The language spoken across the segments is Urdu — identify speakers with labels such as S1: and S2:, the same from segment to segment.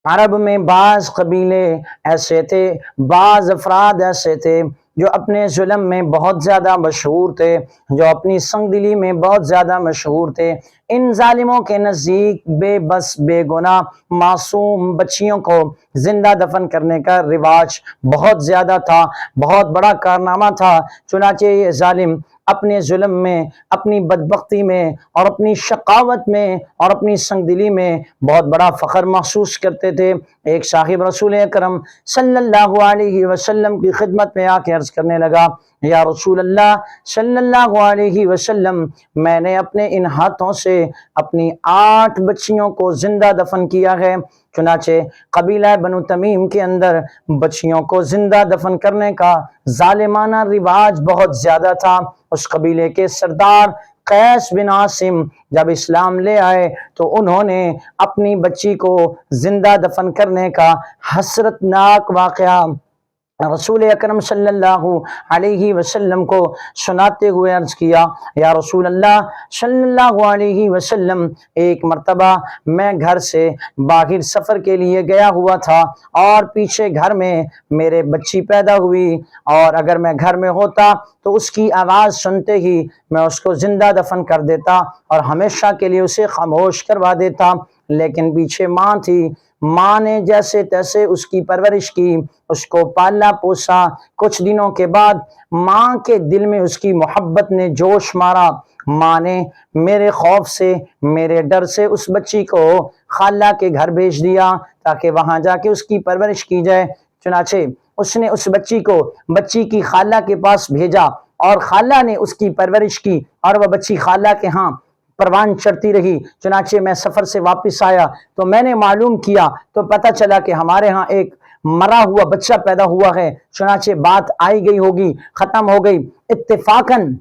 S1: عرب میں بعض قبیلے ایسے تھے، بعض افراد ایسے تھے جو اپنے ظلم میں بہت زیادہ مشہور تھے، جو اپنی سنگ دلی میں بہت زیادہ مشہور تھے۔ ان ظالموں کے نزدیک بے بس بے گناہ معصوم بچیوں کو زندہ دفن کرنے کا رواج بہت زیادہ تھا، بہت بڑا کارنامہ تھا۔ چنانچہ یہ ظالم اپنے ظلم میں، اپنی بدبختی میں اور اپنی شقاوت میں اور اپنی سنگ دلی میں بہت بڑا فخر محسوس کرتے تھے۔ ایک صاحب رسول اکرم صلی اللہ علیہ وسلم کی خدمت میں آ کے عرض کرنے لگا، یا رسول اللہ صلی اللہ علیہ وسلم، میں نے اپنے ان ہاتھوں سے اپنی 8 بچیوں کو زندہ دفن کیا ہے۔ چنانچہ قبیلہ بنو تمیم کے اندر بچیوں کو زندہ دفن کرنے کا ظالمانہ رواج بہت زیادہ تھا۔ اس قبیلے کے سردار قیس بن عاصم جب اسلام لے آئے تو انہوں نے اپنی بچی کو زندہ دفن کرنے کا حسرت ناک واقعہ رسول اکرم صلی اللہ علیہ وسلم کو سناتے ہوئے عرض کیا، یا رسول اللہ صلی اللہ علیہ وسلم، ایک مرتبہ میں گھر سے باہر سفر کے لیے گیا ہوا تھا اور پیچھے گھر میں میرے بچی پیدا ہوئی، اور اگر میں گھر میں ہوتا تو اس کی آواز سنتے ہی میں اس کو زندہ دفن کر دیتا اور ہمیشہ کے لیے اسے خاموش کروا دیتا، لیکن پیچھے ماں تھی، ماں نے جیسے تیسے اس کی پرورش کی، اس کو پالا پوسا۔ کچھ دنوں کے بعد ماں کے دل میں اس کی محبت نے جوش مارا، ماں نے میرے خوف سے، میرے ڈر سے اس بچی کو خالہ کے گھر بھیج دیا تاکہ وہاں جا کے اس کی پرورش کی جائے۔ چنانچہ اس نے اس بچی کو بچی کی خالہ کے پاس بھیجا اور خالہ نے اس کی پرورش کی اور وہ بچی خالہ کے ہاں پروان چڑھتی رہی۔ چنانچہ میں سفر سے واپس آیا تو میں نے معلوم کیا تو پتہ چلا کہ ہمارے ہاں ایک مرا ہوا بچہ پیدا ہوا ہے۔ چنانچہ بات آئی گئی ہوگی، ختم ہو گئی۔ اتفاقاً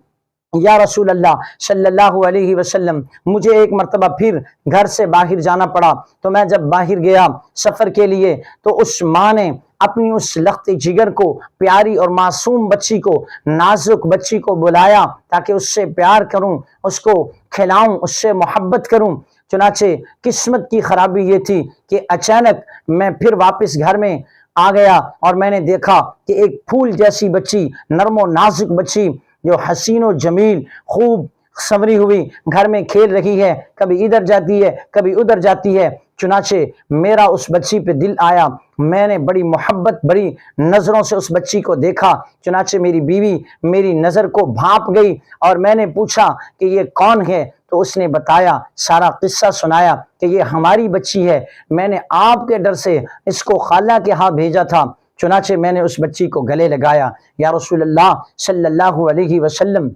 S1: یا رسول اللہ صلی اللہ علیہ وسلم، مجھے ایک مرتبہ پھر گھر سے باہر جانا پڑا، تو میں جب باہر گیا سفر کے لیے تو اس ماں نے اپنی اس لخت جگر کو، پیاری اور معصوم بچی کو، نازک بچی کو بلایا تاکہ اس سے پیار کروں، اس کو کھلاؤں، اس سے محبت کروں۔ چنانچہ قسمت کی خرابی یہ تھی کہ اچانک میں پھر واپس گھر میں آ گیا اور میں نے دیکھا کہ ایک پھول جیسی بچی، نرم و نازک بچی جو حسین و جمیل، خوب سنوری ہوئی گھر میں کھیل رہی ہے، کبھی ادھر جاتی ہے کبھی ادھر جاتی ہے۔ چنانچہ میرا اس بچی پہ دل آیا، میں نے بڑی محبت بڑی نظروں سے اس بچی کو دیکھا۔ چنانچہ میری بیوی میری نظر کو بھانپ گئی اور میں نے پوچھا کہ یہ کون ہے، تو اس نے بتایا، سارا قصہ سنایا کہ یہ ہماری بچی ہے، میں نے آپ کے ڈر سے اس کو خالہ کے ہاں بھیجا تھا۔ چنانچہ میں نے اس بچی کو گلے لگایا۔ یا رسول اللہ صلی اللہ علیہ وسلم،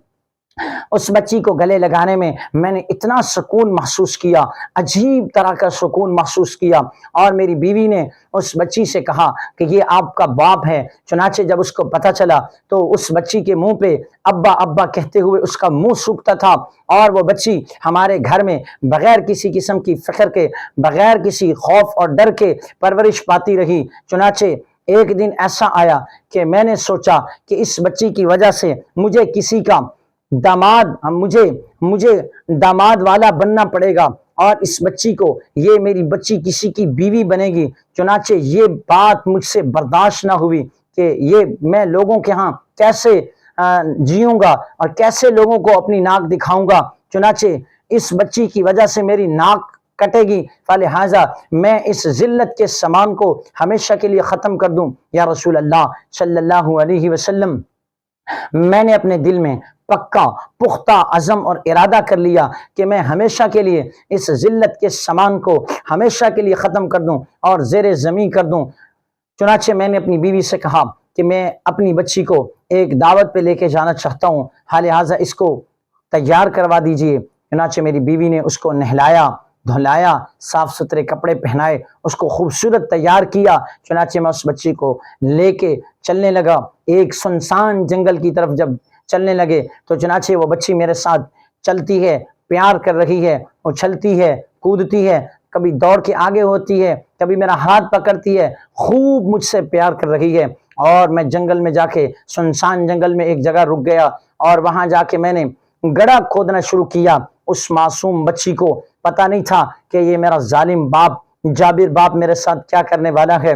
S1: اس بچی کو گلے لگانے میں میں نے اتنا سکون محسوس کیا، عجیب طرح کا سکون محسوس کیا، اور میری بیوی نے اس بچی سے کہا کہ یہ آپ کا باپ ہے۔ چنانچہ جب اس کو پتہ چلا تو اس بچی کے منہ پہ ابا ابا کہتے ہوئے اس کا منہ سوکھتا تھا، اور وہ بچی ہمارے گھر میں بغیر کسی قسم کی فکر کے، بغیر کسی خوف اور ڈر کے پرورش پاتی رہی۔ چنانچہ ایک دن ایسا آیا کہ میں نے سوچا کہ اس بچی کی وجہ سے مجھے کسی کا مجھے داماد والا بننا پڑے گا، اور اس بچی کو، یہ میری بچی کسی کی بیوی بنے گی۔ چنانچہ یہ بات مجھ سے برداشت نہ ہوئی کہ یہ میں لوگوں کے ہاں کیسے جیوں گا اور کیسے لوگوں کو اپنی ناک دکھاؤں گا۔ چنانچہ اس بچی کی وجہ سے میری ناک کٹے گی، فلہذا میں اس ذلت کے سامان کو ہمیشہ کے لیے ختم کر دوں۔ یا رسول اللہ صلی اللہ علیہ وسلم، میں نے اپنے دل میں پکا پختہ عزم اور ارادہ کر لیا کہ میں ہمیشہ کے لیے اس ذلت کے سامان کو ہمیشہ کے لیے ختم کر دوں اور زیر زمین کر دوں۔ چنانچہ میں نے اپنی بیوی سے کہا کہ میں اپنی بچی کو ایک دعوت پہ لے کے جانا چاہتا ہوں، لہٰذا اس کو تیار کروا دیجئے۔ چنانچہ میری بیوی نے اس کو نہلایا، دھلایا، صاف ستھرے کپڑے پہنائے، اس کو خوبصورت تیار کیا۔ چنانچہ میں اس بچی کو لے کے چلنے لگا۔ ایک سنسان جنگل کی طرف جب چلنے لگے تو چنانچہ وہ بچی میرے ساتھ چلتی ہے، پیار کر رہی ہے، اچھلتی ہے، کودتی ہے، کبھی دوڑ کے آگے ہوتی ہے، کبھی میرا ہاتھ پکڑتی ہے، خوب مجھ سے پیار کر رہی ہے۔ اور میں جنگل میں جا کے، سنسان جنگل میں ایک جگہ رک گیا اور وہاں جا کے میں نے گڑھا کھودنا شروع کیا۔ اس معصوم بچی کو پتہ نہیں تھا کہ یہ میرا ظالم باپ جابر باپ میرے ساتھ کیا کرنے والا ہے؟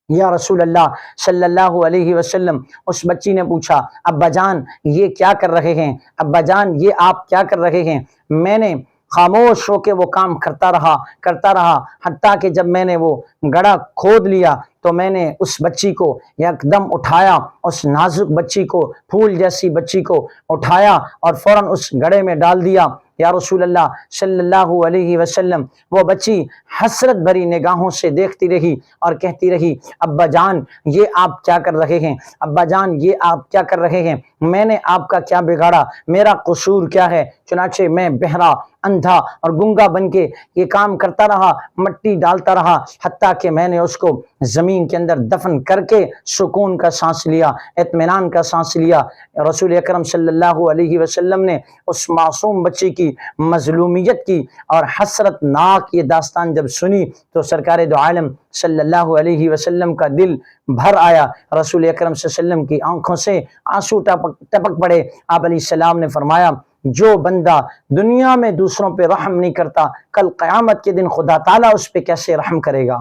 S1: یا رسول اللہ صلی اللہ علیہ وسلم، اس بچی نے پوچھا ابا جان یہ کیا کر رہے ہیں؟ ابا جان یہ آپ کیا کر رہے ہیں؟ میں نے خاموش ہو کے وہ کام کرتا رہا حتیٰ کہ جب میں نے وہ گڑھا کھود لیا تو میں نے اس بچی کو یک دم اٹھایا، اس نازک بچی کو، پھول جیسی بچی کو اٹھایا اور فوراً اس گڑھے میں ڈال دیا۔ یا رسول اللہ صلی اللہ علیہ وسلم، وہ بچی حسرت بھری نگاہوں سے دیکھتی رہی اور کہتی رہی ابا جان یہ آپ کیا کر رہے ہیں؟ ابا جان یہ آپ کیا کر رہے ہیں؟ میں نے آپ کا کیا بگاڑا؟ میرا قصور کیا ہے؟ چنانچہ میں بہرا، اندھا اور گنگا بن کے یہ کام کرتا رہا، مٹی ڈالتا رہا حتیٰ کہ میں نے اس کو زمین کے اندر دفن کر کے سکون کا سانس لیا، اطمینان کا سانس لیا۔ رسول اکرم صلی اللہ علیہ وسلم نے اس معصوم بچی کی مظلومیت کی اور حسرت ناک یہ داستان جب سنی تو سرکار دو عالم صلی اللہ علیہ وسلم کا دل بھر آیا۔ رسول اکرم صلی اللہ علیہ وسلم کی آنکھوں سے آنسو ٹپک پڑے۔ آپ علیہ السلام نے فرمایا جو بندہ دنیا میں دوسروں پہ رحم نہیں کرتا، کل قیامت کے دن خدا تعالیٰ اس پہ کیسے رحم کرے گا؟